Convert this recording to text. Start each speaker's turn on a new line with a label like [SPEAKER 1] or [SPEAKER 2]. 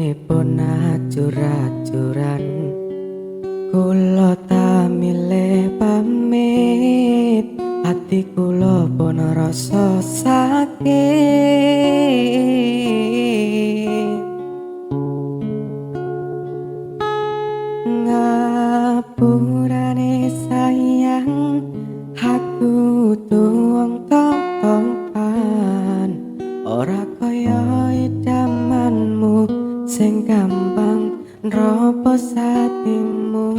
[SPEAKER 1] Atinipun acur-acuran, kula tamile pamit, ati kula pun rasa sakit. Ngapurane sayang, aku tuwang tong-tongkan, ora kaya idamanmu sing gampang nropo satimu.